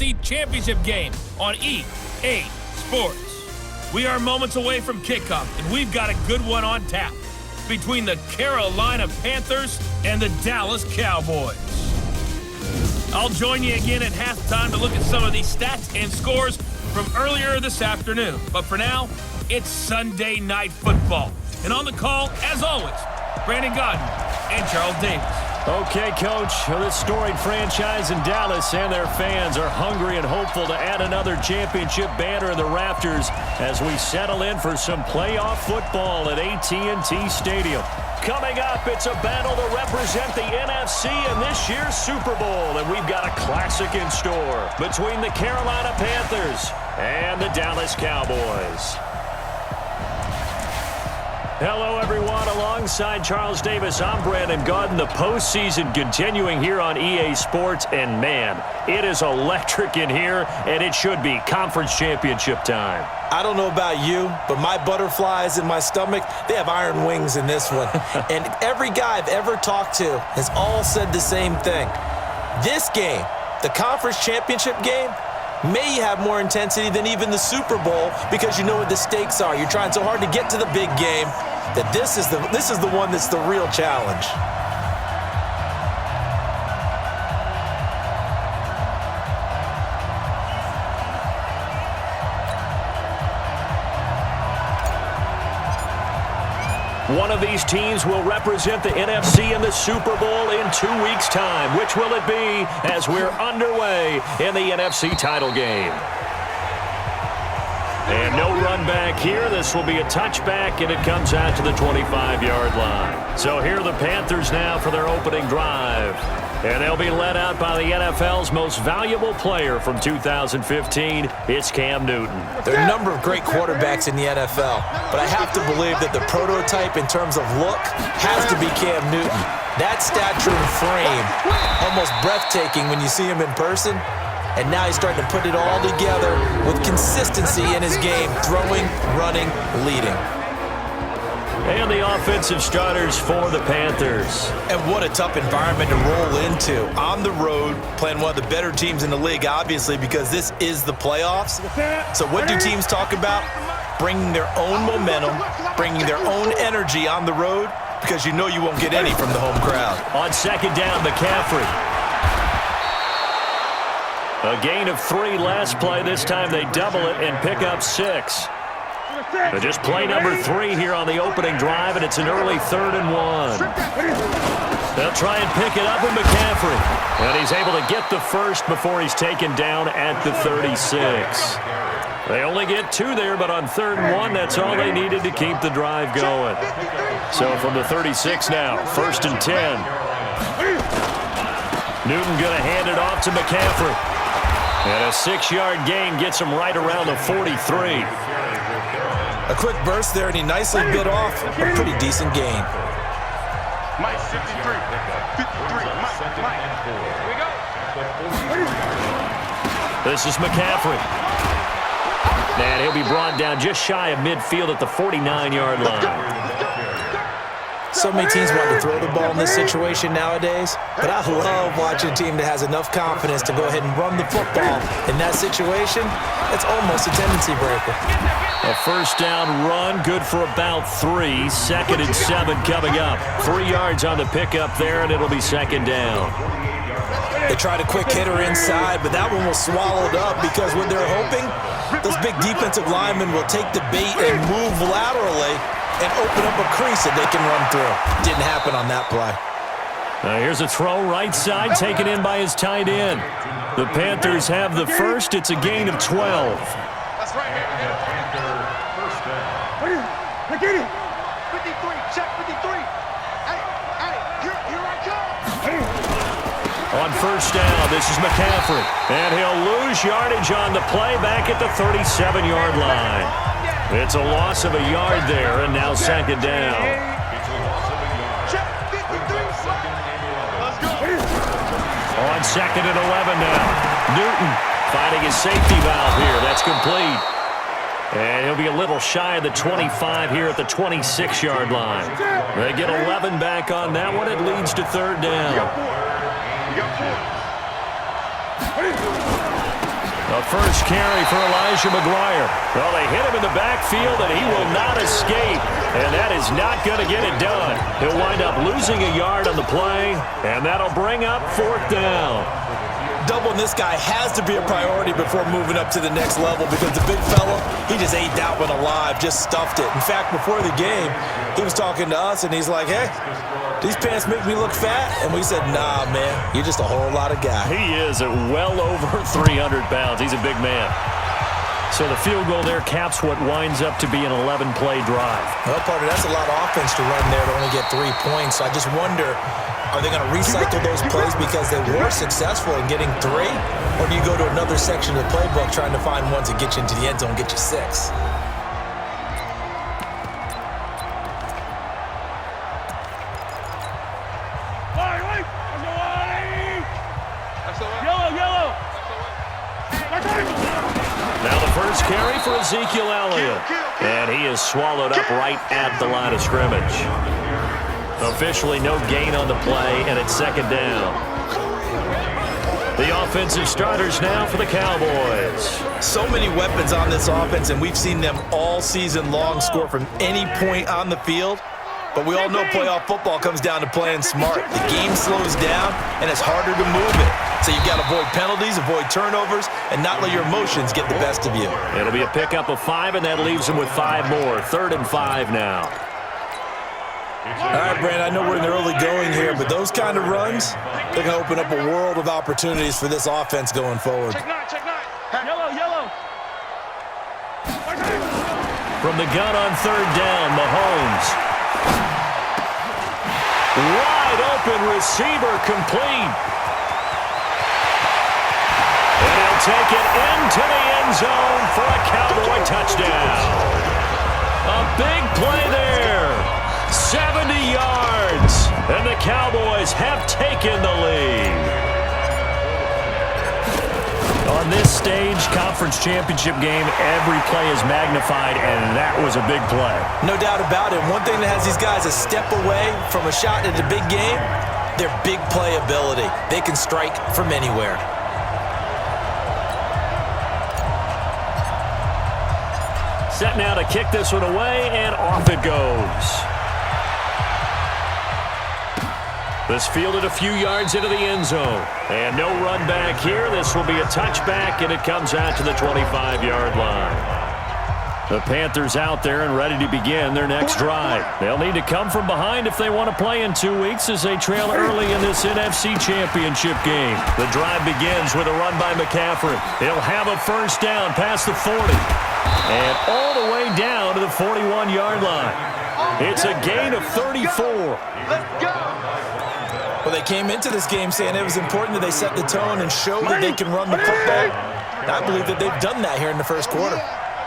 NFC Championship game on EA Sports. We are moments away from kickoff, and we've got a good one on tap between the Carolina Panthers and the Dallas Cowboys. I'll join you again at halftime to look at some of these stats and scores from earlier this afternoon. But for now, it's Sunday Night Football. And on the call, as always, Brandon Godden and Charles Davis. Okay, Coach, this storied franchise in Dallas and their fans are hungry and hopeful to add another championship banner in the rafters as we settle in for some playoff football at AT&T Stadium. Coming up, it's a battle to represent the NFC in this year's Super Bowl, and we've got a classic in store between the Carolina Panthers and the Dallas Cowboys. Hello, everyone. Alongside Charles Davis, I'm Brandon Godden. The postseason continuing here on EA Sports, and man, it is electric in here, and it should be conference championship time. I don't know about you, but my butterflies in my stomach, they have iron wings in this one. And every guy I've ever talked to has all said the same thing. This game, the conference championship game, may have more intensity than even the Super Bowl because you know what the stakes are. You're trying so hard to get to the big game that this is the one that's the real challenge. One of these teams will represent the NFC in the Super Bowl in 2 weeks' time. Which will it be as we're underway in the NFC title game? And no run back here. This will be a touchback, and it comes out to the 25-yard line. So here are the Panthers now for their opening drive. And they'll be led out by the NFL's most valuable player from 2015. It's Cam Newton. There are a number of great quarterbacks in the NFL, but I have to believe that the prototype in terms of look has to be Cam Newton. That stature and frame, almost breathtaking when you see him in person. And now he's starting to put it all together with consistency in his game, throwing, running, leading. And the offensive starters for the Panthers. And what a tough environment to roll into. On the road, playing one of the better teams in the league, obviously, because this is the playoffs. So what do teams talk about? Bringing their own momentum, bringing their own energy on the road, because you know you won't get any from the home crowd. On second down, McCaffrey. A gain of 3 last play. This time they double it and pick up 6. But just play number 3 here on the opening drive, and it's an early 3rd and 1. They'll try and pick it up with McCaffrey. And he's able to get the first before he's taken down at the 36. They only get 2 there, but on 3rd and 1, that's all they needed to keep the drive going. So from the 36 now, 1st and 10. Newton going to hand it off to McCaffrey. And a 6-yard gain gets him right around the 43. A quick burst there, and he nicely bit off a pretty decent gain. Mike, 53. 53. Mike. Here we go. This is McCaffrey. And he'll be brought down just shy of midfield at the 49-yard line. So many teams want to throw the ball in this situation nowadays, but I love watching a team that has enough confidence to go ahead and run the football. In that situation, it's almost a tendency breaker. A first down run, good for about 3. 2nd and 7 coming up. 3 yards on the pickup there, and it'll be 2nd down. They tried a quick hitter inside, but that one was swallowed up because what they're hoping, those big defensive linemen will take the bait and move laterally and open up a crease that they can run through. Didn't happen on that play. Now here's a throw right side, taken in by his tight end. The Panthers have the first. It's a gain of 12. That's right. First down. Get it. 53. Check 53. Hey, here I come. On first down, this is McCaffrey. And he'll lose yardage on the play back at the 37-yard line. It's a loss of a yard there, and now 2nd down. On 2nd and 11 now. Newton finding his safety valve here. That's complete. And he'll be a little shy of the 25 here at the 26-yard line. They get 11 back on that one. It leads to 3rd down. A first carry for Elijah McGuire. Well, they hit him in the backfield, and he will not escape. And that is not going to get it done. He'll wind up losing a yard on the play, and that'll bring up 4th down. Doubling this guy has to be a priority before moving up to the next level because the big fella, he just ate that one alive, just stuffed it. In fact, before the game, he was talking to us, and he's like, hey, these pants make me look fat? And we said, nah, man, you're just a whole lot of guy. He is at well over 300 pounds. He's a big man. So the field goal there caps what winds up to be an 11-play drive. Well, partner, that's a lot of offense to run there to only get 3 points. So I just wonder, are they going to recycle those plays because they were successful in getting 3? Or do you go to another section of the playbook trying to find ones that get you into the end zone and get you 6? Now the first carry for Ezekiel Elliott. And he is swallowed up right at the line of scrimmage. Officially no gain on the play, and it's 2nd down. The offensive starters now for the Cowboys. So many weapons on this offense, and we've seen them all season long score from any point on the field. But we all know playoff football comes down to playing smart. The game slows down, and it's harder to move it. So you've got to avoid penalties, avoid turnovers, and not let your emotions get the best of you. It'll be a pickup of 5, and that leaves them with 5 more. 3rd and 5 now. All right, Brandon, I know we're in the early going here, but those kind of runs, they're going to open up a world of opportunities for this offense going forward. Check 9, check 9. Yellow. From the gun on 3rd down, Mahomes. Wide open receiver complete. And he'll take it into the end zone for a Cowboy touchdown. A big play there. 70 yards. And the Cowboys have taken the lead. On this stage, conference championship game, every play is magnified, and that was a big play. No doubt about it. One thing that has these guys a step away from a shot at a big game, their big play ability. They can strike from anywhere. Set now to kick this one away, and off it goes. This fielded a few yards into the end zone. And no run back here. This will be a touchback, and it comes out to the 25-yard line. The Panthers out there and ready to begin their next drive. They'll need to come from behind if they want to play in 2 weeks as they trail early in this NFC Championship game. The drive begins with a run by McCaffrey. He'll have a first down past the 40. And all the way down to the 41-yard line. It's a gain of 34. Let's go. Well, they came into this game saying it was important that they set the tone and show that they can run the football. And I believe that they've done that here in the first quarter.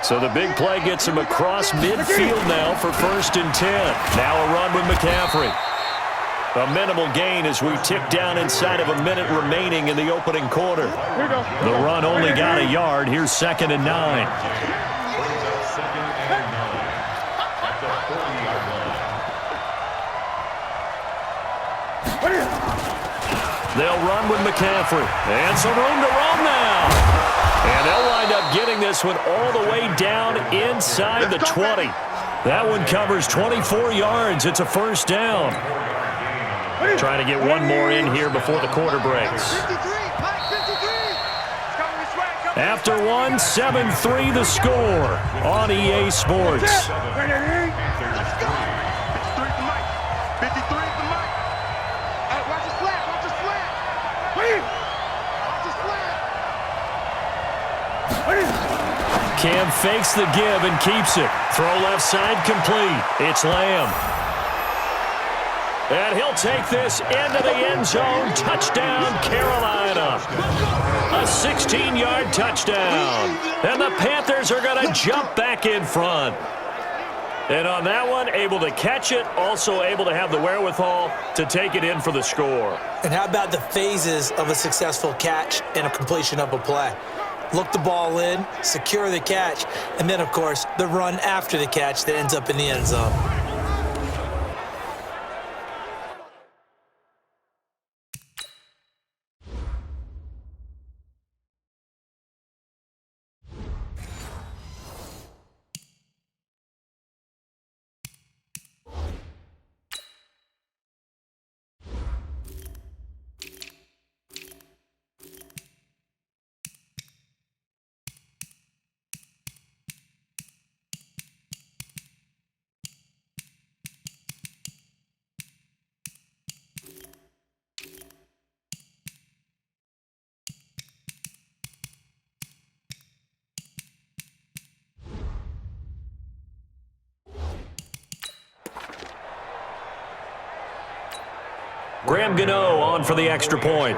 So the big play gets him across midfield now for 1st and 10. Now a run with McCaffrey. A minimal gain as we tick down inside of a minute remaining in the opening quarter. The run only got a yard. Here's 2nd and 9. They'll run with McCaffrey. And some room to roam now. And they'll wind up getting this one all the way down inside the 20. That one covers 24 yards. It's a first down. Trying to get one more in here before the quarter breaks. After one, 7-3 the score on EA Sports. Cam fakes the give and keeps it. Throw left side complete. It's Lamb. And he'll take this into the end zone. Touchdown, Carolina. A 16-yard touchdown. And the Panthers are going to jump back in front. And on that one, able to catch it, also able to have the wherewithal to take it in for the score. And how about the phases of a successful catch and a completion of a play? Look the ball in, secure the catch, and then, of course, the run after the catch that ends up in the end zone. Graham Gano on for the extra point.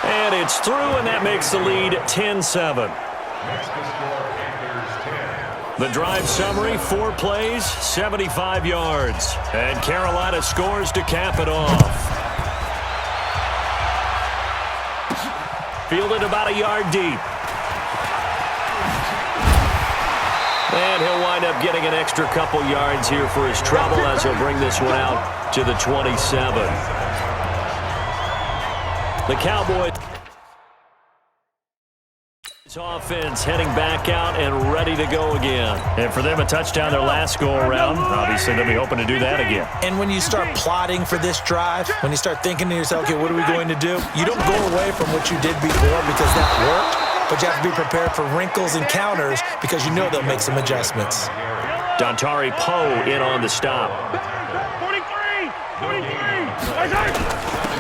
And it's through, and that makes the lead 10-7. The drive summary, 4 plays, 75 yards. And Carolina scores to cap it off. Fielded about a yard deep. And he'll wind up getting an extra couple yards here for his trouble as he'll bring this one out to the 27. The Cowboys offense heading back out and ready to go again. And for them, a touchdown their last go-around. Obviously, they'll be hoping to do that again. And when you start plotting for this drive, when you start thinking to yourself, okay, what are we going to do? You don't go away from what you did before because that worked, but you have to be prepared for wrinkles and counters because you know they'll make some adjustments. Dontari Poe in on the stop. 43!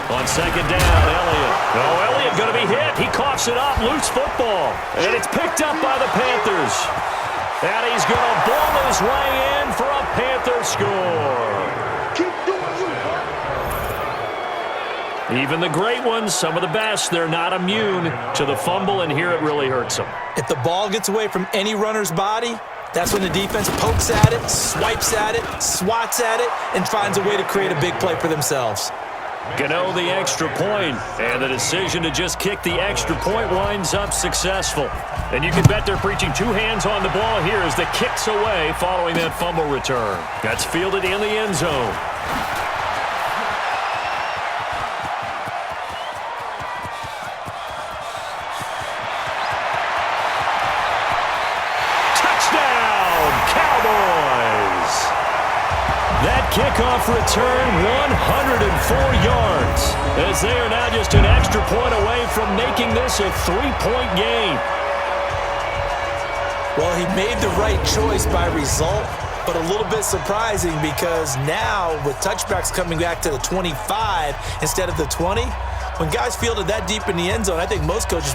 On second down, Elliott. Oh, Elliott going to be hit. He coughs it up. Loose football. And it's picked up by the Panthers. And he's going to ball his way in for a Panther score. Even the great ones, some of the best, they're not immune to the fumble, and here it really hurts them. If the ball gets away from any runner's body, that's when the defense pokes at it, swipes at it, swats at it, and finds a way to create a big play for themselves. Gano the extra point, and the decision to just kick the extra point winds up successful. And you can bet they're preaching 2 hands on the ball here as the kick's away following that fumble return. That's fielded in the end zone. Touchdown, Cowboys! That kickoff return, 104 yards, as they are now just an extra point away from making this a 3-point game. Well, he made the right choice by result, but a little bit surprising because now with touchbacks coming back to the 25 instead of the 20, when guys fielded that deep in the end zone, I think most coaches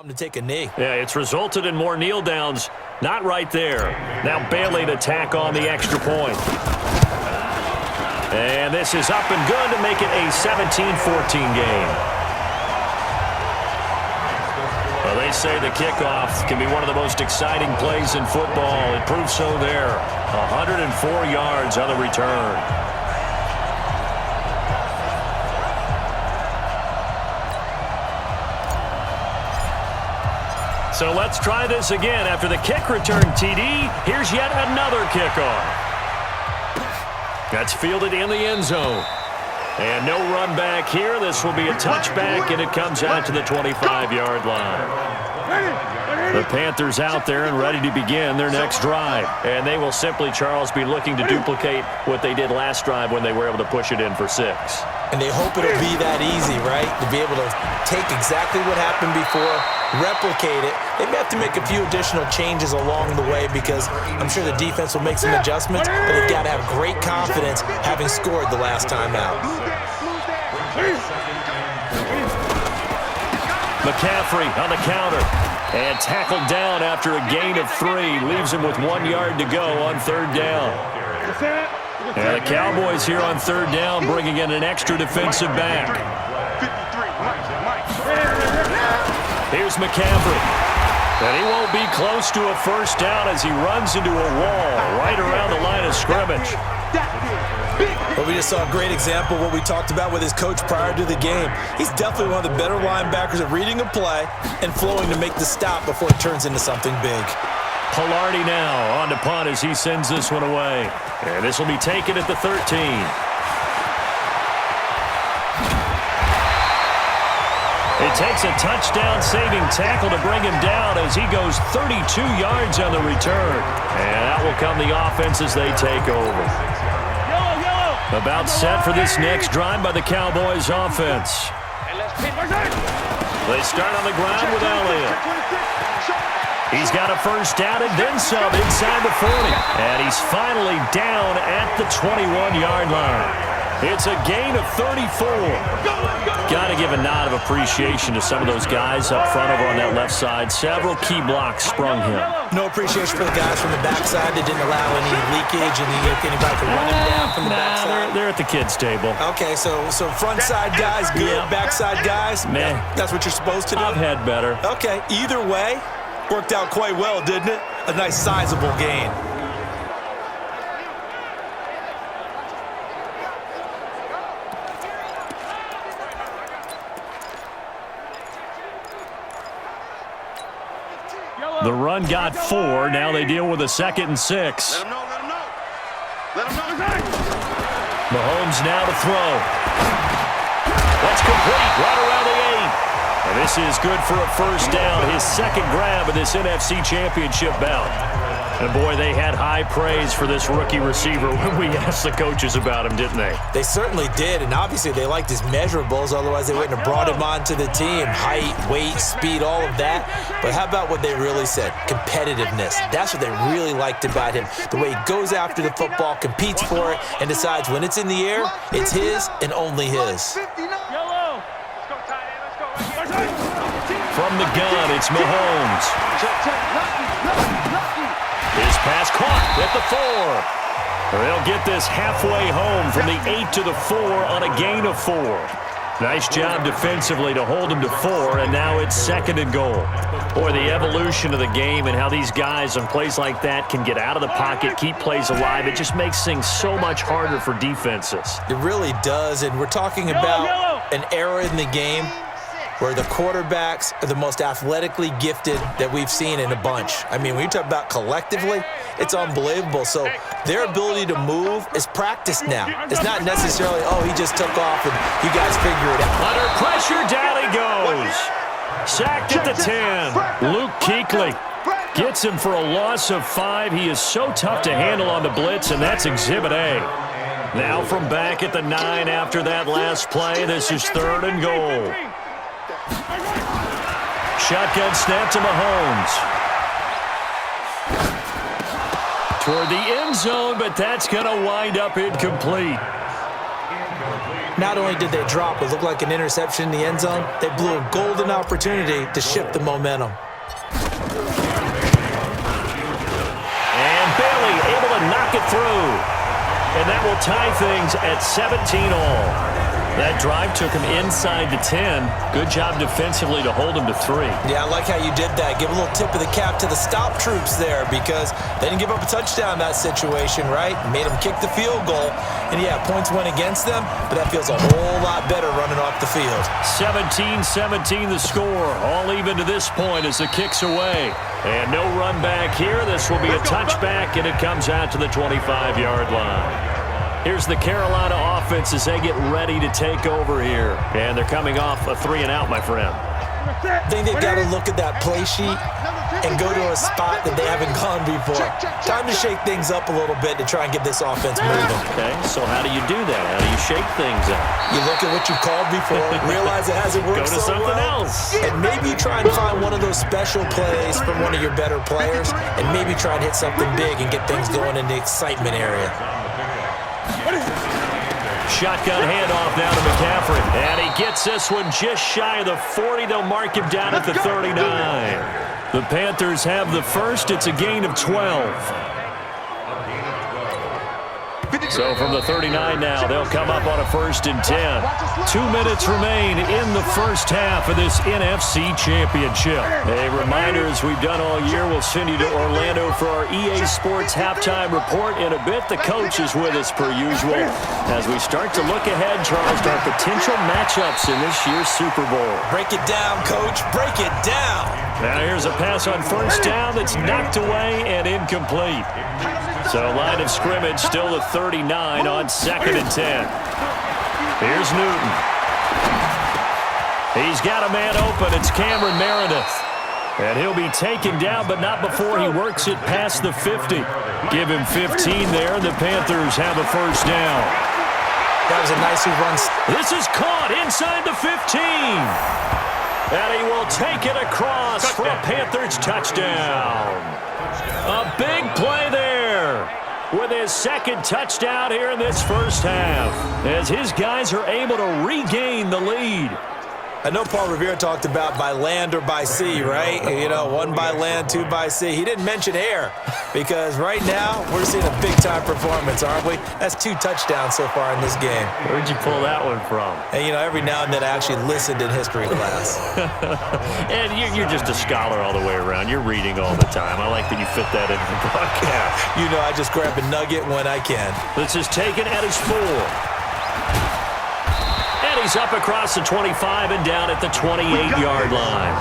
To take a knee. Yeah, it's resulted in more kneel downs. Not right there. Now Bailey to tack on the extra point. And this is up and good to make it a 17-14 game. Well, they say the kickoff can be one of the most exciting plays in football. It proves so there. 104 yards on the return. So let's try this again. After the kick return TD, here's yet another kickoff. That's fielded in the end zone. And no run back here. This will be a touchback, and it comes out to the 25-yard line. The Panthers out there and ready to begin their next drive. And they will simply, Charles, be looking to duplicate what they did last drive when they were able to push it in for 6. And they hope it'll be that easy, right? To be able to take exactly what happened before, replicate it. They may have to make a few additional changes along the way because I'm sure the defense will make some adjustments, but they've got to have great confidence having scored the last time out. McCaffrey on the counter and tackled down after a gain of 3. Leaves him with 1 yard to go on 3rd down. And the Cowboys here on 3rd down bringing in an extra defensive back. Here's McCaffrey. And he won't be close to a first down as he runs into a wall right around the line of scrimmage. Well, we just saw a great example of what we talked about with his coach prior to the game. He's definitely one of the better linebackers at reading a play and flowing to make the stop before it turns into something big. Polardi now on to punt as he sends this one away. And this will be taken at the 13. It takes a touchdown-saving tackle to bring him down as he goes 32 yards on the return. And that will come the offense as they take over. About set for this next drive by the Cowboys offense. They start on the ground with Elliott. He's got a first down and then some inside the 40. And he's finally down at the 21-yard line. It's a gain of 34. Got to give a nod of appreciation to some of those guys up front over on that left side. Several key blocks sprung him. No appreciation for the guys from the backside that didn't allow any leakage and anybody to run him down from the backside. They're at the kids' table. Okay, so front side guys good, backside guys, man, that's what you're supposed to do? I've had better. Okay, either way, worked out quite well, didn't it? A nice sizable gain. The run got 4. Now they deal with a 2nd and 6. Let him know. Let him know. Mahomes now to throw. That's complete right around the 8. And this is good for a first down. His 2nd grab of this NFC Championship bout. And boy, they had high praise for this rookie receiver when we asked the coaches about him, didn't they? They certainly did, and obviously they liked his measurables, otherwise they wouldn't have brought him onto the team. Height, weight, speed, all of that. But how about what they really said? Competitiveness. That's what they really liked about him. The way he goes after the football, competes for it, and decides when it's in the air, it's his and only his. From the gun, it's Mahomes. His pass caught at the 4. They'll get this halfway home from the 8 to the 4 on a gain of 4. Nice job defensively to hold him to 4, and now it's 2nd and goal. Boy, the evolution of the game and how these guys on plays like that can get out of the pocket, keep plays alive, it just makes things so much harder for defenses. It really does, and we're talking about an era in the game where the quarterbacks are the most athletically gifted that we've seen in a bunch. I mean, when you talk about collectively, it's unbelievable. So their ability to move is practiced now. It's not necessarily, oh, he just took off and you guys figure it out. Under pressure, down he goes. Sacked at the 10. Luke Kuechly gets him for a loss of 5. He is so tough to handle on the blitz, and that's Exhibit A. Now from back at the 9 after that last play, this is 3rd and goal. Shotgun snap to Mahomes. Toward the end zone, but that's going to wind up incomplete. Not only did they drop what looked like an interception in the end zone, they blew a golden opportunity to shift the momentum. And Bailey able to knock it through. And that will tie things at 17-all. That drive took him inside the 10. Good job defensively to hold him to 3. Yeah, I like how you did that. Give a little tip of the cap to the stop troops there because they didn't give up a touchdown in that situation, right? Made them kick the field goal. And, yeah, points went against them, but that feels a whole lot better running off the field. 17-17 the score. All even to this point as the kick's away. And no run back here. This will be a touchback, and it comes out to the 25-yard line. Here's the Carolina offense as they get ready to take over here. And they're coming off a 3-and-out, my friend. I think they've got to look at that play sheet and go to a spot that they haven't gone before. Time to shake things up a little bit to try and get this offense moving. Okay, so how do you do that? How do you shake things up? You look at what you've called before, realize it hasn't worked Go to so something well, else. and maybe you try and find one of those special plays from one of your better players, and maybe try and hit something big and get things going in the excitement area. Shotgun handoff now to McCaffrey. And he gets this one just shy of the 40. They'll mark him down at the 39. The Panthers have the first. It's a gain of 12. So from the 39 now, they'll come up on a 1st and 10. 2 minutes remain in the first half of this NFC Championship. A reminder, as we've done all year, we'll send you to Orlando for our EA Sports halftime report. In a bit, the coach is with us per usual. As we start to look ahead, Charles, to our potential matchups in this year's Super Bowl. Break it down, Coach. Break it down. Now here's a pass on 1st down that's knocked away and incomplete. So line of scrimmage still the 39 on 2nd and 10. Here's Newton. He's got a man open. It's Cameron Meredith. And he'll be taken down, but not before he works it past the 50. Give him 15 there. The Panthers have a 1st down. That was a nicely run. This is caught inside the 15. And he will take it across for a Panthers touchdown. A big play there with his 2nd touchdown here in this first half as his guys are able to regain the lead. I know Paul Revere talked about by land or by sea, right? You know, 1 by land, 2 by sea. He didn't mention air because right now we're seeing a big-time performance, aren't we? That's 2 touchdowns so far in this game. Where'd you pull that one from? And, you know, every now and then I actually listened in history class. And you're just a scholar all the way around. You're reading all the time. I like that you fit that into the broadcast. You know, I just grab a nugget when I can. This is taken at his 4. And he's up across the 25 and down at the 28-yard line.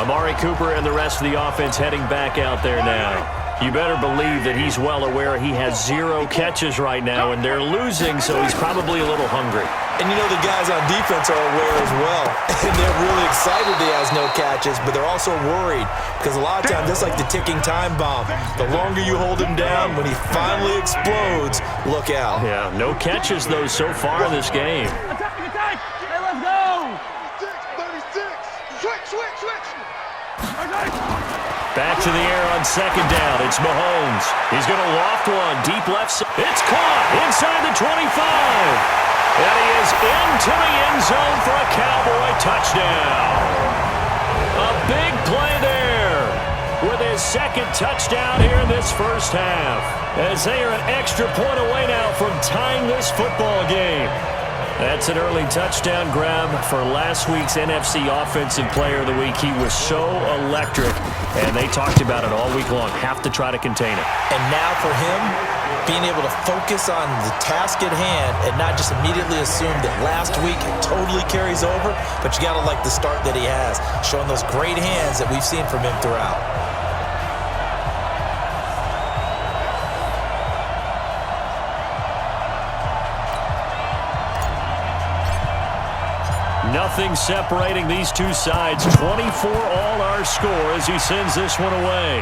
Amari Cooper and the rest of the offense heading back out there now. You better believe that he's well aware he has 0 catches right now, and they're losing, so he's probably a little hungry. And you know the guys on defense are aware as well. And they're really excited he has no catches, but they're also worried because a lot of times that's like the ticking time bomb. The longer you hold him down, when he finally explodes, look out. Yeah, no catches, though, so far in this game. Attack! Hey, let's go! 36. Switch. Back to the air on 2nd down. It's Mahomes. He's going to loft one deep left side. It's caught inside the 25. And he is into the end zone for a Cowboy touchdown. A big play there with his 2nd touchdown here in this first half. As they are an extra point away now from tying this football game. That's an early touchdown grab for last week's NFC Offensive Player of the Week. He was so electric, and they talked about it all week long. Have to try to contain it. And now for him, being able to focus on the task at hand and not just immediately assume that last week it totally carries over, but you got to like the start that he has, showing those great hands that we've seen from him throughout. Nothing separating these two sides. 24 all our score as he sends this one away.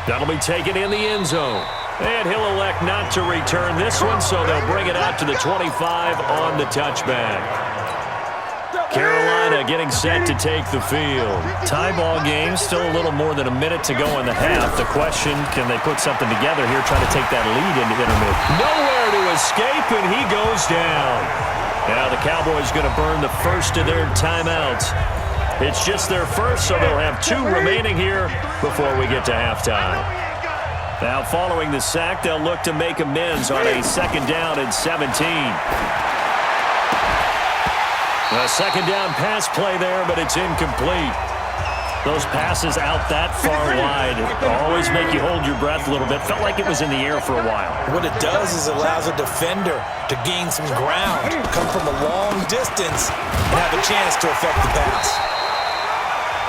That'll be taken in the end zone. And he'll elect not to return this one, so they'll bring it out to the 25 on the touchback. Carolina getting set to take the field. Tie ball game, still a little more than a minute to go in the half. The question, can they put something together here, trying to take that lead into intermission? Nowhere to escape, and he goes down. Now the Cowboys going to burn the first of their timeouts. It's just their first, so they'll have 2 remaining here before we get to halftime. Now following the sack, they'll look to make amends on a 2nd down and 17. A 2nd down pass play there, but it's incomplete. Those passes out that far wide always make you hold your breath a little bit. Felt like it was in the air for a while. What it does is it allows a defender to gain some ground, come from a long distance, and have a chance to affect the pass.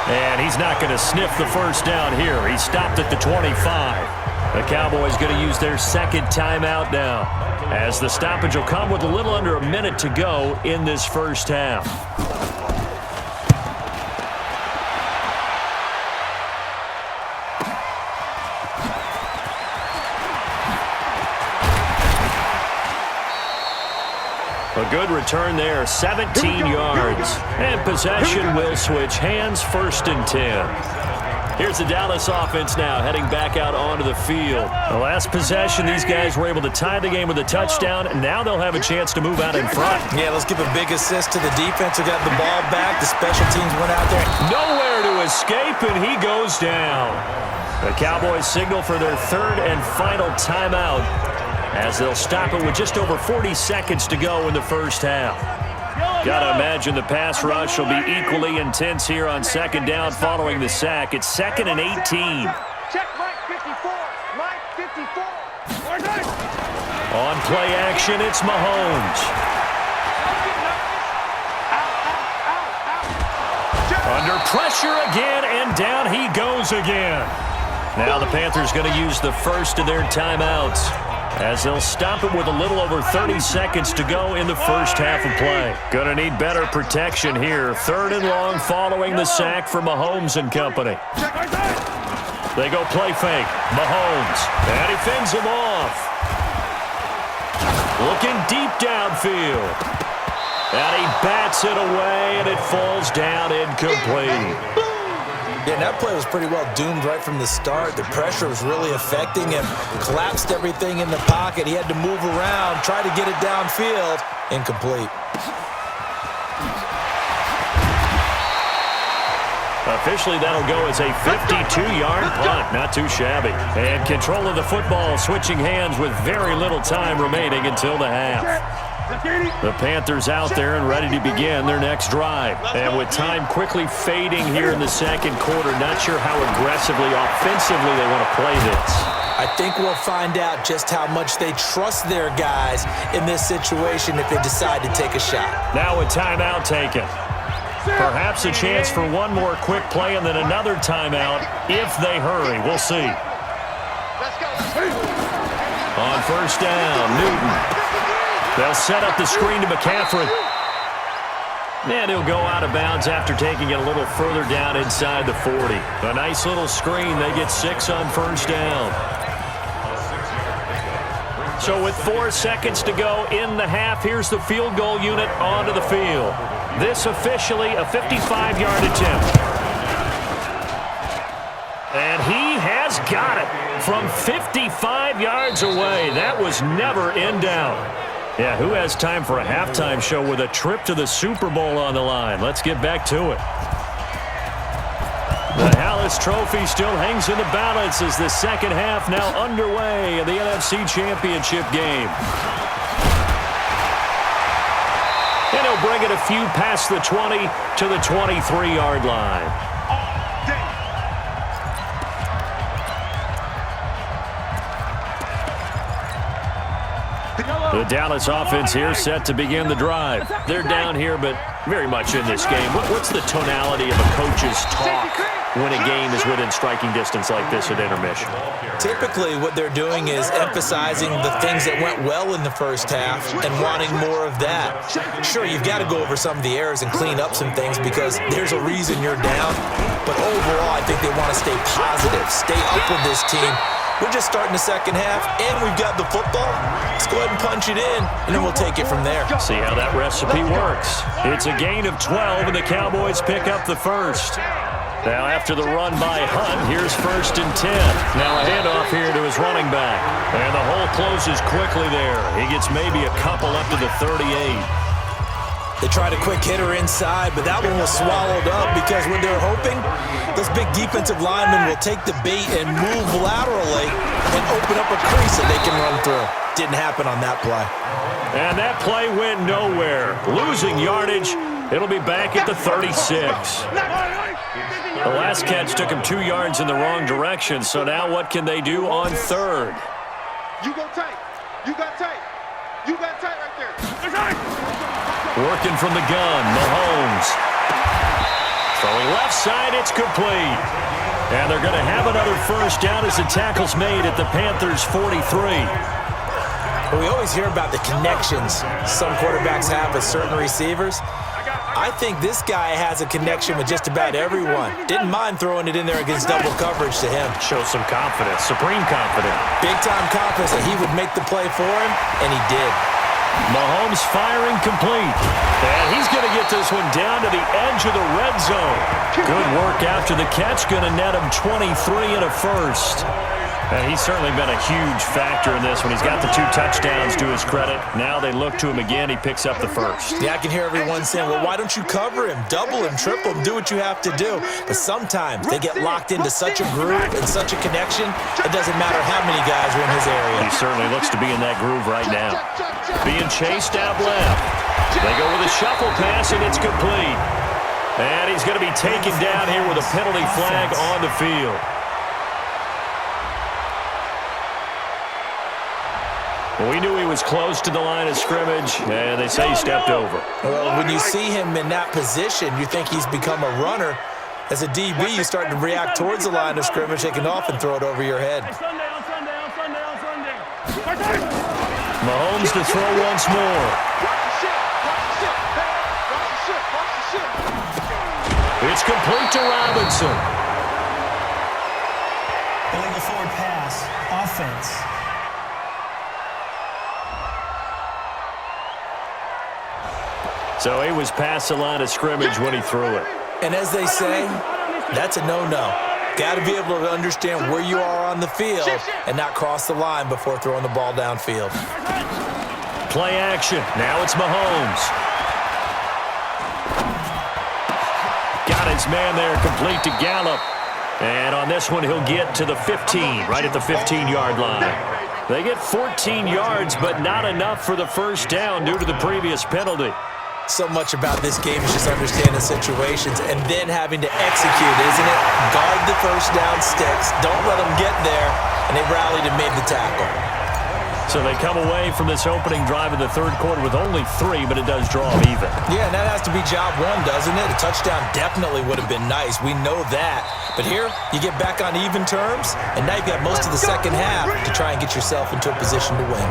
And he's not going to sniff the first down here. He stopped at the 25. The Cowboys going to use their 2nd timeout now, as the stoppage will come with a little under a minute to go in this first half. A good return there, 17 yards. And possession will switch hands, 1st and 10. Here's the Dallas offense now, heading back out onto the field. The last possession, these guys were able to tie the game with a touchdown, and now they'll have a chance to move out in front. Yeah, let's give a big assist to the defense who got the ball back. The special teams went out there. Nowhere to escape, and he goes down. The Cowboys signal for their 3rd and final timeout, as they'll stop it with just over 40 seconds to go in the first half. Got to imagine the pass rush will be equally intense here on 2nd down following the sack. It's 2nd and 18. Check Mike 54. Mike 54. On play action, it's Mahomes. Under pressure again, and down he goes again. Now the Panthers going to use the first of their timeouts, as they'll stop it with a little over 30 seconds to go in the first half of play. Going to need better protection here. 3rd and long following the sack for Mahomes and company. They go play fake. Mahomes. And he fends him off. Looking deep downfield. And he bats it away, and it falls down incomplete. Yeah, that play was pretty well doomed right from the start. The pressure was really affecting him. Collapsed everything in the pocket. He had to move around, try to get it downfield. Incomplete. Officially, that'll go as a 52-yard punt. Not too shabby. And control of the football switching hands with very little time remaining until the half. The Panthers out there and ready to begin their next drive. And with time quickly fading here in the 2nd quarter, not sure how aggressively, offensively they want to play this. I think we'll find out just how much they trust their guys in this situation if they decide to take a shot. Now a timeout taken. Perhaps a chance for one more quick play and then another timeout if they hurry. We'll see. On 1st down, Newton. They'll set up the screen to McCaffrey. And he'll go out of bounds after taking it a little further down inside the 40. A nice little screen. They get 6 on 1st down. So with 4 seconds to go in the half, here's the field goal unit onto the field. This officially a 55-yard attempt. And he has got it from 55 yards away. That was never in doubt. Yeah, who has time for a halftime show with a trip to the Super Bowl on the line? Let's get back to it. The Hallis Trophy still hangs in the balance as the 2nd half now underway in the NFC Championship game. And he'll bring it a few past the 20 to the 23-yard line. The Dallas offense here set to begin the drive. They're down here, but very much in this game. What's the tonality of a coach's talk when a game is within striking distance like this at intermission? Typically, what they're doing is emphasizing the things that went well in the first half and wanting more of that. Sure, you've got to go over some of the errors and clean up some things because there's a reason you're down. But overall, I think they want to stay positive, stay up with this team, We're just starting the second half, and we've got the football. Let's go ahead and punch it in, and then we'll take it from there. See how that recipe works. It's a gain of 12, and the Cowboys pick up the first. Now after the run by Hunt, here's 1st and 10. Now a handoff here to his running back. And the hole closes quickly there. He gets maybe a couple up to the 38. They tried a quick hitter inside, but that one was swallowed up because when they're hoping, those big defensive linemen will take the bait and move laterally and open up a crease that they can run through. Didn't happen on that play. And that play went nowhere. Losing yardage. It'll be back at the 36. The last catch took him 2 yards in the wrong direction, so now what can they do on 3rd? You go tight. You got tight. You got tight right there. Working from the gun, Mahomes. Throwing left side, it's complete. And they're going to have another first down as the tackle's made at the Panthers' 43. We always hear about the connections some quarterbacks have with certain receivers. I think this guy has a connection with just about everyone. Didn't mind throwing it in there against double coverage to him. Shows some confidence, supreme confidence. Big-time confidence that he would make the play for him, and he did. Mahomes firing complete. And he's going to get this one down to the edge of the red zone. Good work after the catch. Going to net him 23 and a first. And he's certainly been a huge factor in this one. He's got the 2 touchdowns to his credit. Now they look to him again. He picks up the first. Yeah, I can hear everyone saying, well, why don't you cover him? Double him, triple him, do what you have to do. But sometimes they get locked into such a groove and such a connection, it doesn't matter how many guys are in his area. He certainly looks to be in that groove right now. Being chased out left. They go with a shuffle pass, and it's complete. And he's going to be taken down here with a penalty flag on the field. We knew he was close to the line of scrimmage, and they say he stepped over. Well, when you see him in that position, you think he's become a runner. As a DB, you start to react towards the line of scrimmage, take it off and throw it over your head. Mahomes to throw once more. It's complete to Robinson. Illegal forward pass. Offense. So he was past the line of scrimmage when he threw it. And as they say, that's a no-no. Got to be able to understand where you are on the field and not cross the line before throwing the ball downfield. Play action. Now it's Mahomes. Got his man there, complete to Gallup. And on this one, he'll get to the 15, right at the 15-yard line. They get 14 yards, but not enough for the first down due to the previous penalty. So much about this game is just understanding situations and then having to execute, isn't it? Guard the first down sticks. Don't let them get there. And they rallied and made the tackle. So they come away from this opening drive in the 3rd quarter with only 3, but it does draw them even. Yeah, and that has to be job 1, doesn't it? A touchdown definitely would have been nice. We know that. But here, you get back on even terms, and now you've got most of the second half to try and get yourself into a position to win.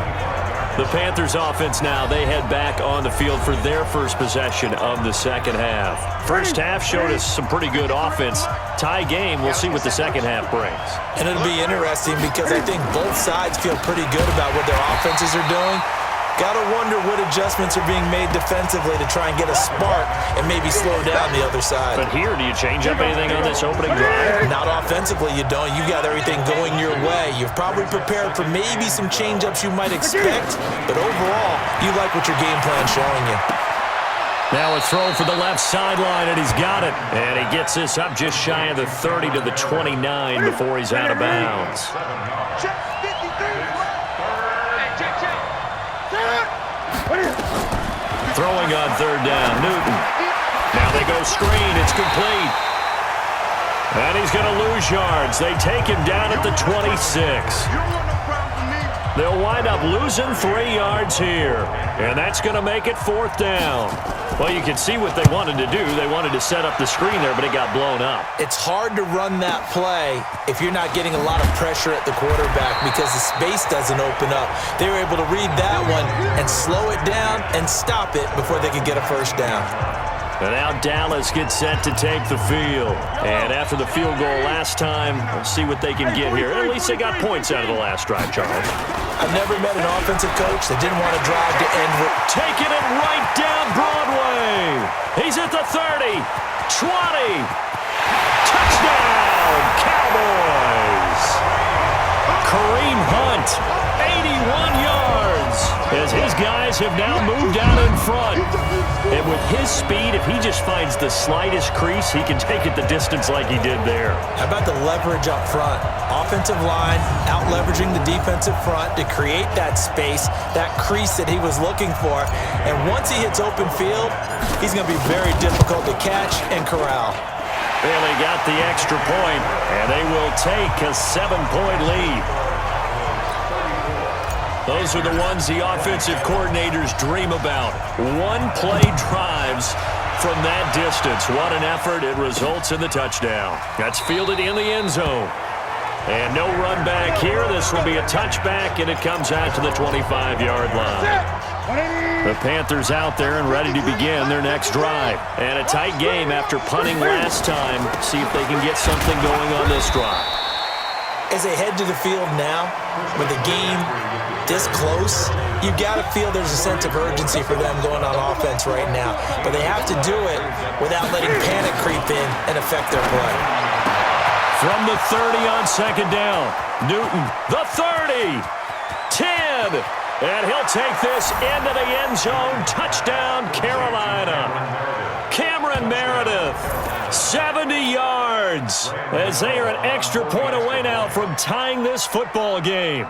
The Panthers offense now, they head back on the field for their first possession of the second half. First half showed us some pretty good offense. Tie game, we'll see what the second half brings. And it'll be interesting because I think both sides feel pretty good about what their offenses are doing. Gotta wonder what adjustments are being made defensively to try and get a spark and maybe slow down the other side. But here, do you change up anything on this opening drive? Not offensively, you don't. You got everything going your way. You've probably prepared for maybe some change-ups you might expect, but overall, you like what your game plan's showing you. Now a throw for the left sideline, and he's got it. And he gets this up just shy of the 30 to the 29 before he's out of bounds. Throwing on 3rd down, Newton. Now they go screen, it's complete. And he's going to lose yards. They take him down at the 26. They'll wind up losing 3 yards here. And that's going to make it 4th down. Well, you can see what they wanted to do. They wanted to set up the screen there, but it got blown up. It's hard to run that play if you're not getting a lot of pressure at the quarterback because the space doesn't open up. They were able to read that one and slow it down and stop it before they could get a first down. And now Dallas gets set to take the field. And after the field goal last time, we'll see what they can get here. At least they got points out of the last drive, Charles. I've never met an offensive coach that didn't want to drive to end with. Taking it right down Broadway. He's at the 30, 20. Touchdown, Cowboys. Kareem Hunt, 81 yards, as his guys have now moved out in front. And with his speed, if he just finds the slightest crease, he can take it the distance like he did there. How about the leverage up front? Offensive line out-leveraging the defensive front to create that space, that crease that he was looking for. And once he hits open field, he's going to be very difficult to catch and corral. They got the extra point, and they will take a 7-point lead. Those are the ones the offensive coordinators dream about. One-play drives from that distance. What an effort. It results in the touchdown. That's fielded in the end zone. And no run back here. This will be a touchback, and it comes out to the 25-yard line. The Panthers out there and ready to begin their next drive. And a tight game after punting last time. See if they can get something going on this drive. As they head to the field now, with the game this close, you got to feel there's a sense of urgency for them going on offense right now. But they have to do it without letting panic creep in and affect their play. From the 30 on second down, Newton, the 30, 10, and he'll take this into the end zone. Touchdown, Carolina. Cameron Meredith, 70 yards, as they are an extra point away now from tying this football game.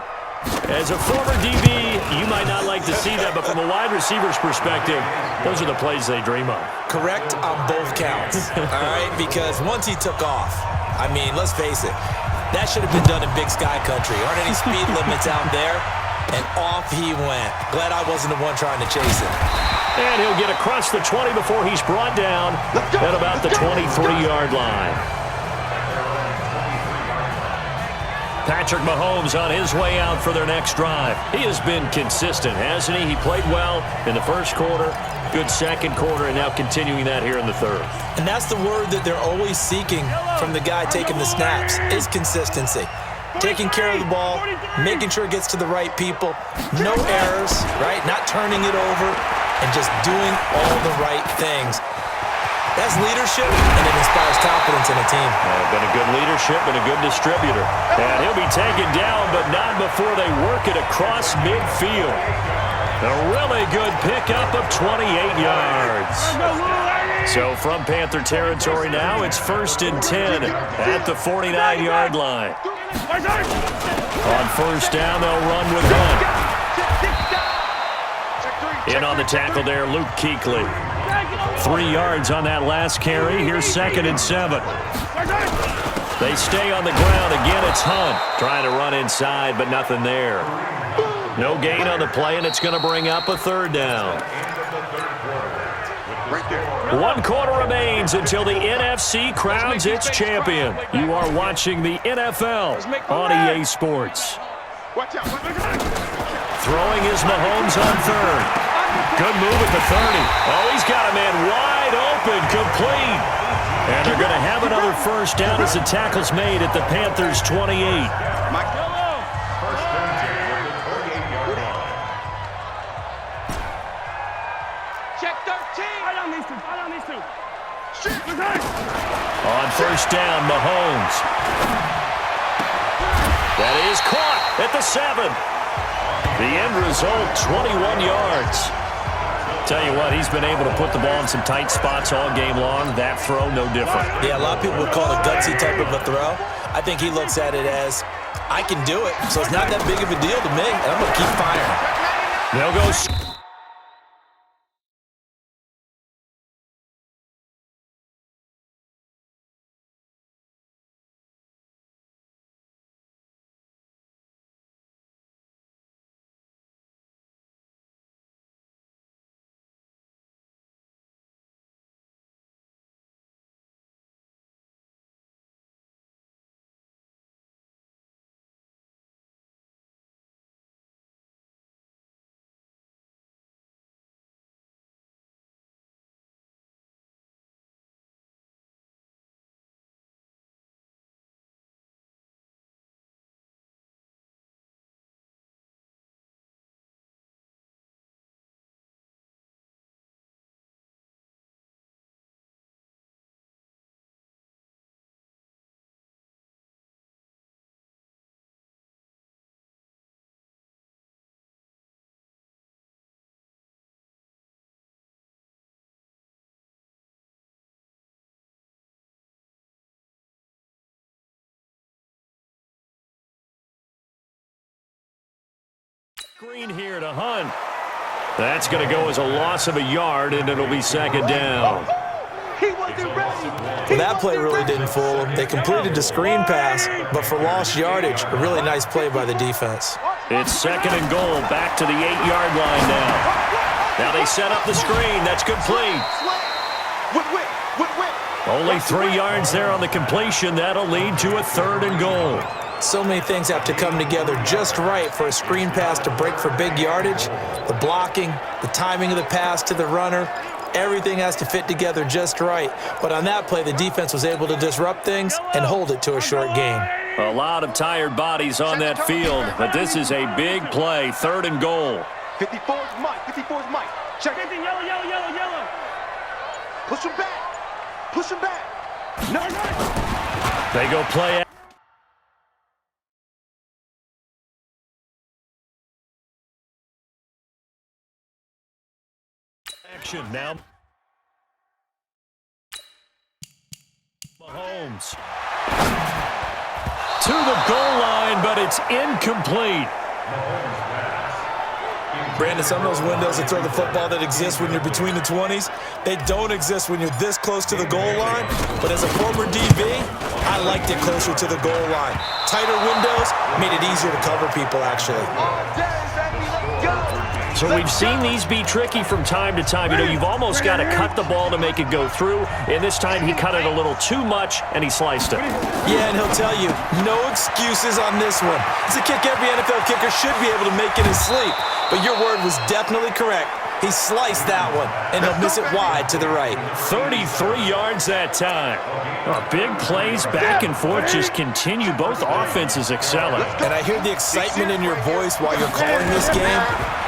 As a former DB, you might not like to see that, but from a wide receiver's perspective, those are the plays they dream of. Correct on both counts, all right? Because once he took off, I mean, let's face it, that should have been done in Big Sky Country. Aren't any speed limits out there? And off he went. Glad I wasn't the one trying to chase him. And he'll get across the 20 before he's brought down at about the 23-yard line. Patrick Mahomes on his way out for their next drive. He has been consistent, hasn't he? He played well in the first quarter, good second quarter, and now continuing that here in the third. And that's the word that they're always seeking from the guy taking the snaps, is consistency. Taking care of the ball, making sure it gets to the right people, no errors, right? Not turning it over, and just doing all the right things. That's leadership, and it inspires confidence in a team. Been a good leadership and a good distributor. And he'll be taken down, but not before they work it across midfield. A really good pickup of 28 yards. So from Panther territory now, it's 1st and 10 at the 49-yard line. On first down, they'll run with Hunt. In on the tackle there, Luke Kuechly. 3 yards on that last carry. Here's 2nd and 7. They stay on the ground. Again, it's Hunt trying to run inside, but nothing there. No gain on the play, and it's going to bring up a 3rd down. 1 quarter remains until the NFC crowns its champion. You are watching the NFL on EA Sports. Throwing is Mahomes on 3rd. Good move at the 30. Oh, he's got a man wide open, complete. And they're going to have another first down as the tackle's made at the Panthers' 28. Check 13. Right on these two. Right on these two. On first down, Mahomes. That is caught at the 7. The end result, 21 yards. Tell you what, he's been able to put the ball in some tight spots all game long. That throw, no different. Yeah, a lot of people would call it a gutsy type of a throw. I think he looks at it as, I can do it, so it's not that big of a deal to me, and I'm going to keep firing. They'll go Screen here to Hunt. That's going to go as a loss of a yard, and it'll be second down. He wasn't ready. Well, that play really didn't fool them. They completed the screen pass, but for lost yardage, a really nice play by the defense. It's second and goal, back to the 8-yard line now. Now they set up the screen. That's complete. Only 3 yards there on the completion. That'll lead to a third and goal. So many things have to come together just right for a screen pass to break for big yardage. The blocking, the timing of the pass to the runner, everything has to fit together just right. But on that play, the defense was able to disrupt things and hold it to a short gain. A lot of tired bodies on that field, but this is a big play, third and goal. 54 is Mike. 54 is Mike. Check it. Yellow. Push him back. Push him back. No. They go play. Action now. Mahomes. To the goal line, but it's incomplete. Brandon, some of those windows that throw the football that exist when you're between the 20s, they don't exist when you're this close to the goal line. But as a former DB, I liked it closer to the goal line. Tighter windows made it easier to cover people, actually. So we've seen these be tricky from time to time. You know, you've almost got to cut the ball to make it go through. And this time he cut it a little too much, and he sliced it. Yeah, and he'll tell you, no excuses on this one. It's a kick every NFL kicker should be able to make in his sleep. But your word was definitely correct. He sliced that one, and he'll miss it wide to the right. 33 yards that time. Big plays back and forth just continue. Both offenses excelling. And I hear the excitement in your voice while you're calling this game.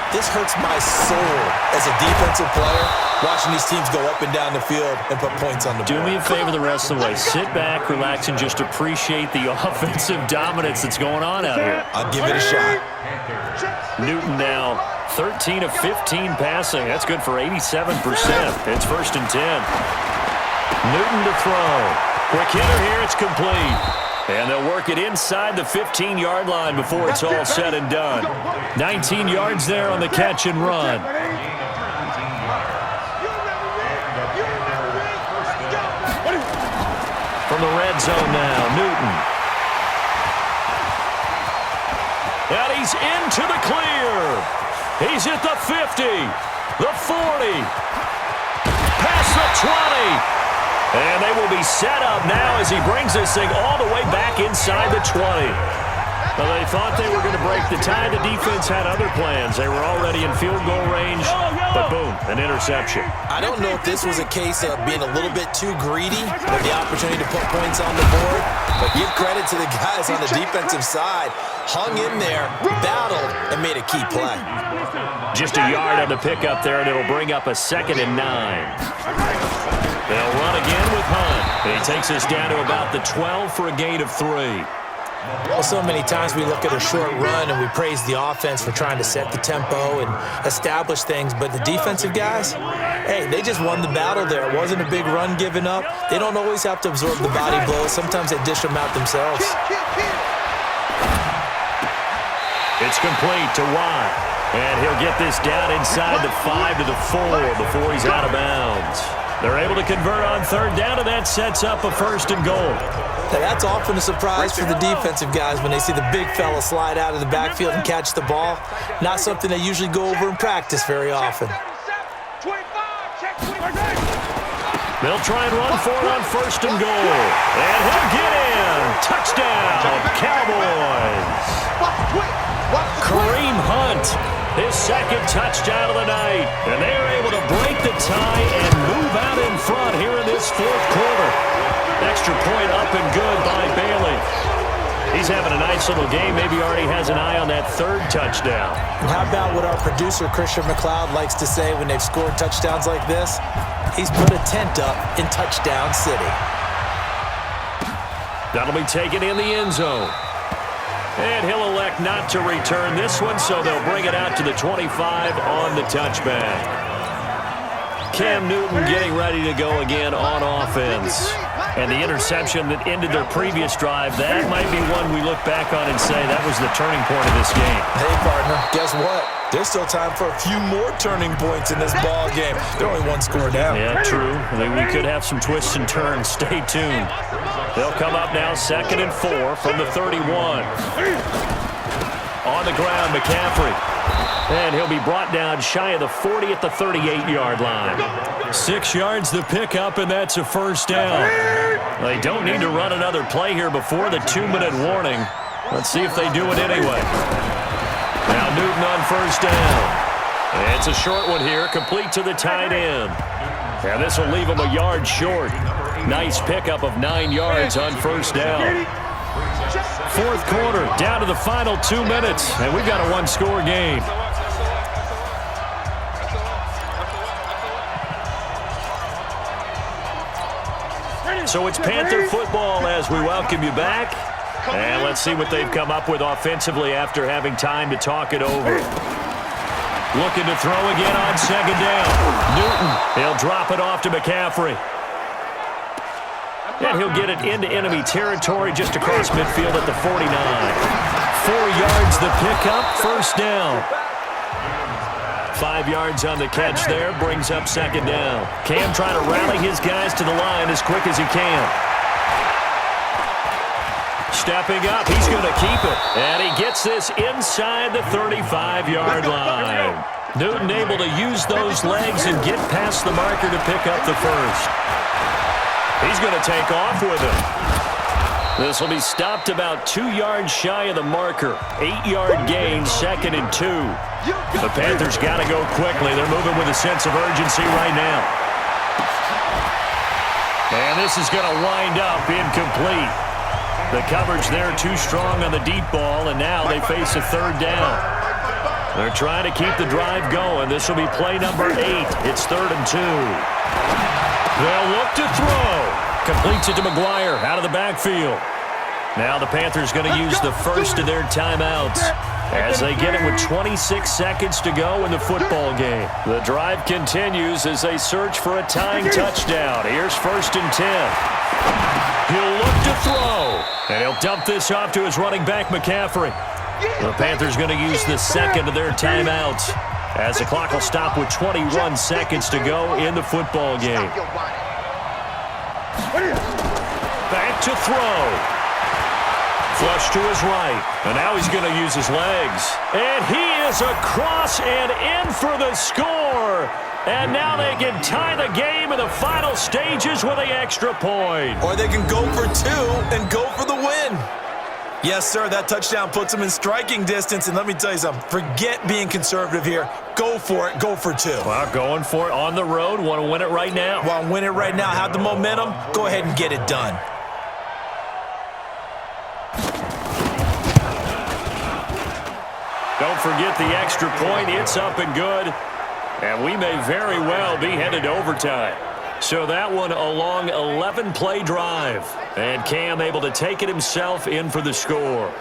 This hurts my soul as a defensive player, watching these teams go up and down the field and put points on the board. Do me a favor the rest of the way. Sit back, relax, and just appreciate the offensive dominance that's going on out here. I'll give it a shot. Newton now 13 of 15 passing. That's good for 87%. It's first and 10. Newton to throw. Quick hitter here. It's complete. And they'll work it inside the 15-yard line before it's all said and done. 19 yards there on the catch and run. From the red zone now, Newton. And he's into the clear. He's at the 50, the 40, past the 20. And they will be set up now as he brings this thing all the way back inside the 20. Well, they thought they were going to break the tie. The defense had other plans. They were already in field goal range, but boom, an interception. I don't know if this was a case of being a little bit too greedy with the opportunity to put points on the board, but give credit to the guys on the defensive side. Hung in there, battled, and made a key play. Just a yard on the pickup there, and it'll bring up a 2nd and 9. They'll run again with Hunt. He takes us down to about the 12 for a gain of 3. Well, so many times we look at a short run and we praise the offense for trying to set the tempo and establish things, but the defensive guys, hey, they just won the battle there. It wasn't a big run given up. They don't always have to absorb the body blows. Sometimes they dish them out themselves. It's complete to Watt, and he'll get this down inside the 5 to the 4 before he's out of bounds. They're able to convert on third down, and that sets up a first and goal. Now, that's often a surprise for the defensive guys when they see the big fella slide out of the backfield and catch the ball. Not something they usually go over in practice very often. They'll try and run for it on first and goal. And he'll get in. Touchdown, Cowboys. Kareem Hunt, his second touchdown of the night. And they're able to break the tie and move out in front here in this fourth quarter. Extra point up and good by Bailey. He's having a nice little game. Maybe already has an eye on that third touchdown. And how about what our producer, Christian McLeod, likes to say when they've scored touchdowns like this? He's put a tent up in Touchdown City. That'll be taken in the end zone. And he'll elect not to return this one, so they'll bring it out to the 25 on the touchback. Cam Newton getting ready to go again on offense. And the interception that ended their previous drive, that might be one we look back on and say that was the turning point of this game. Hey, partner, guess guess what? There's still time for a few more turning points in this ball game. They're only one score down. Yeah, true. I mean, we could have some twists and turns. Stay tuned. They'll come up now 2nd and 4 from the 31. On the ground, McCaffrey. And he'll be brought down shy of the 40 at the 38-yard line. 6 yards the pickup, and that's a first down. They don't need to run another play here before the 2-minute warning. Let's see if they do it anyway. Now Newton on first down. It's a short one here, complete to the tight end. And this will leave him a yard short. Nice pickup of 9 yards on first down. 4th quarter, down to the final 2 minutes, and we've got a one-score game. So it's Panther football as we welcome you back. And let's see what they've come up with offensively after having time to talk it over. Looking to throw again on 2nd down. Newton, he'll drop it off to McCaffrey. And he'll get it into enemy territory just across midfield at the 49. 4 yards the pickup, first down. 5 yards on the catch there, brings up 2nd down. Cam trying to rally his guys to the line as quick as he can. Stepping up, he's going to keep it. And he gets this inside the 35-yard line. Newton able to use those legs and get past the marker to pick up the first. He's going to take off with it. This will be stopped about 2 yards shy of the marker. 8-yard gain, 2nd and 2. The Panthers got to go quickly. They're moving with a sense of urgency right now. And this is going to wind up incomplete. The coverage there too strong on the deep ball, and now they face a 3rd down. They're trying to keep the drive going. This will be play number 8. It's 3rd and 2. They'll look to throw. Completes it to McGuire out of the backfield. Now the Panthers going to use the first of their timeouts as they get it with 26 seconds to go in the football game. The drive continues as they search for a tying touchdown. Here's 1st and 10. He'll look to throw, and he'll dump this off to his running back, McCaffrey. The Panthers going to use the 2nd of their timeouts as the clock will stop with 21 seconds to go in the football game. Back to throw. Flush to his right, and now he's going to use his legs. And he is across and in for the score. And now they can tie the game in the final stages with an extra point. Or they can go for 2 and go for the win. Yes, sir, that touchdown puts them in striking distance. And let me tell you something, forget being conservative here. Go for it, go for 2. Well, going for it on the road. Want to win it right now? Want to win it right now, have the momentum, go ahead and get it done. Don't forget the extra point. It's up and good. And we may very well be headed to overtime. So that one a long 11-play drive. And Cam able to take it himself in for the score.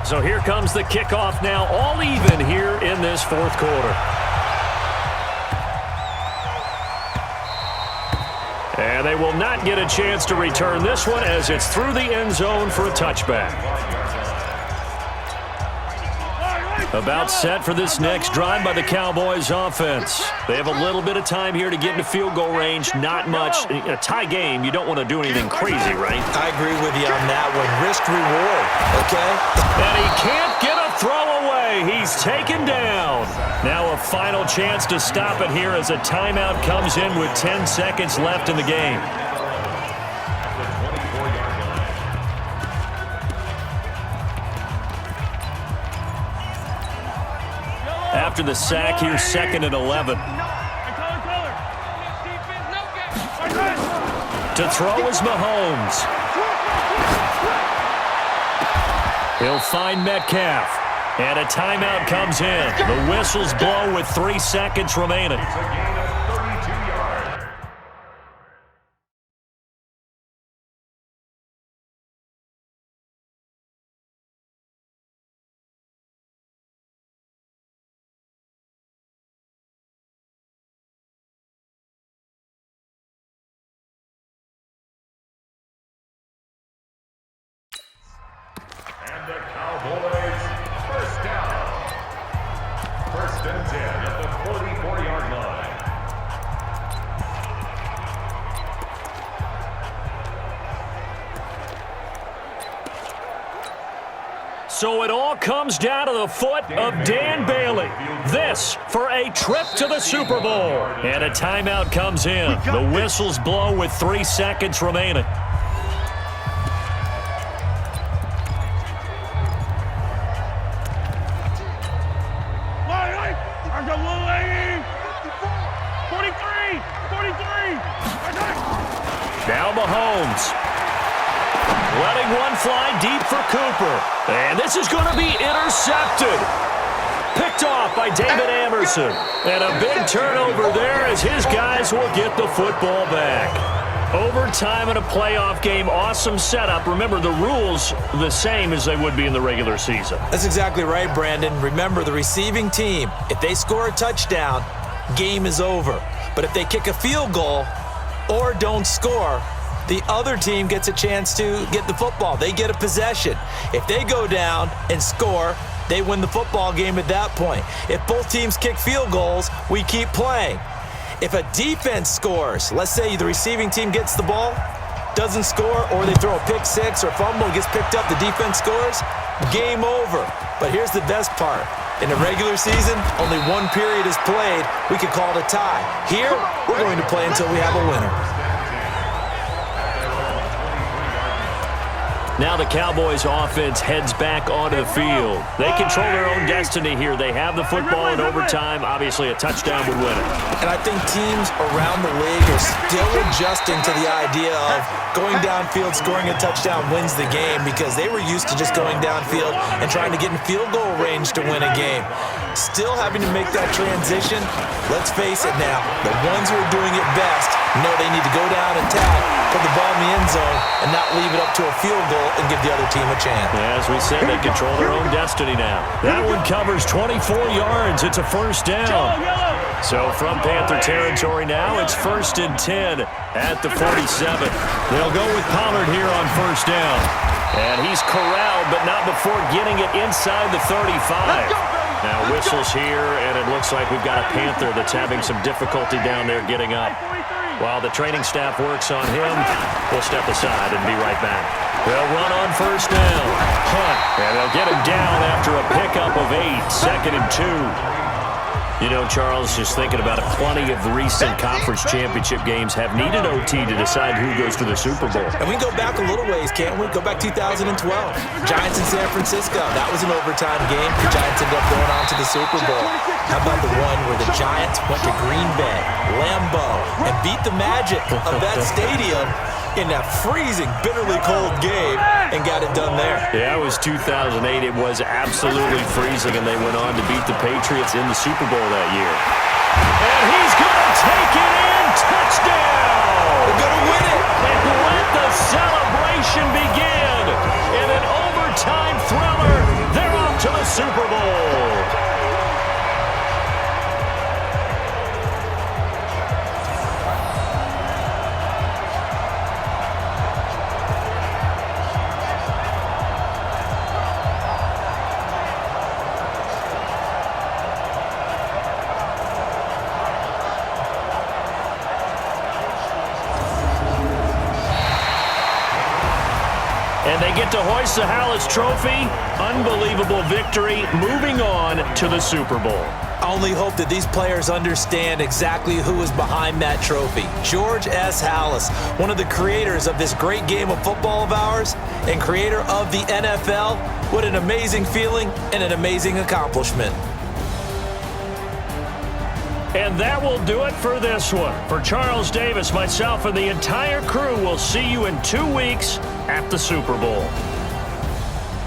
So here comes the kickoff now, all even here in this 4th quarter. And they will not get a chance to return this one as it's through the end zone for a touchback. About set for this next drive by the Cowboys offense. They have a little bit of time here to get into field goal range. Not much. In a tie game, you don't want to do anything crazy, right? I agree with you on that one. Risk-reward, okay? And he can't get a throw away. He's taken down. Now a final chance to stop it here as a timeout comes in with 10 seconds left in the game. After the sack, here's 2nd and 11. To throw is Mahomes. He'll find Metcalf. And a timeout comes in. The whistles blow with 3 seconds remaining. So it all comes down to the foot of Dan Bailey. This for a trip to the Super Bowl. And a timeout comes in. The whistles blow with 3 seconds remaining. Now Mahomes. Letting one fly deep for Cooper. And this is going to be intercepted. Picked off by David Anderson. And a big turnover there as his guys will get the football back. Overtime in a playoff game, awesome setup. Remember, the rules the same as they would be in the regular season. That's exactly right, Brandon. Remember, the receiving team, if they score a touchdown, game is over. But if they kick a field goal or don't score, the other team gets a chance to get the football. They get a possession. If they go down and score, they win the football game at that point. If both teams kick field goals, we keep playing. If a defense scores, let's say the receiving team gets the ball, doesn't score, or they throw a pick six or fumble, gets picked up, the defense scores, game over. But here's the best part. In the regular season, only one period is played. We could call it a tie. Here, we're going to play until we have a winner. Now the Cowboys offense heads back onto the field. They control their own destiny here. They have the football in overtime. Obviously, a touchdown would win it. And I think teams around the league are still adjusting to the idea of going downfield, scoring a touchdown wins the game, because they were used to just going downfield and trying to get in field goal range to win a game. Still having to make that transition. Let's face it now, the ones who are doing it best know they need to go down and tap, put the ball in the end zone, and not leave it up to a field goal and give the other team a chance. As we said, they control their own destiny now. That one covers 24 yards. It's a first down. So from Panther territory now, it's 1st and 10 at the 47. They'll go with Pollard here on first down. And he's corralled, but not before getting it inside the 35. Now whistles here, and it looks like we've got a Panther that's having some difficulty down there getting up. While the training staff works on him, we'll step aside and be right back. They'll run on first down. Hunt, and they'll get him down after a pickup of 8, 2nd and 2. You know, Charles, just thinking about it, plenty of the recent conference championship games have needed OT to decide who goes to the Super Bowl. And we can go back a little ways, can't we? Go back 2012. Giants in San Francisco. That was an overtime game. The Giants ended up going on to the Super Bowl. How about the one where the Giants went to Green Bay, Lambeau, and beat the magic of that stadium in that freezing, bitterly cold game and got it done there. Yeah, it was 2008. It was absolutely freezing, and they went on to beat the Patriots in the Super Bowl that year. And he's going to take it in. Touchdown! They're going to win it. And let the celebration begin. In an overtime thriller, they're off to the Super Bowl. And they get to hoist the Hallis Trophy. Unbelievable victory, moving on to the Super Bowl. I only hope that these players understand exactly who is behind that trophy. George S. Hallis, one of the creators of this great game of football of ours and creator of the NFL. What an amazing feeling and an amazing accomplishment. And that will do it for this one. For Charles Davis, myself, and the entire crew, we'll see you in 2 weeks at the Super Bowl.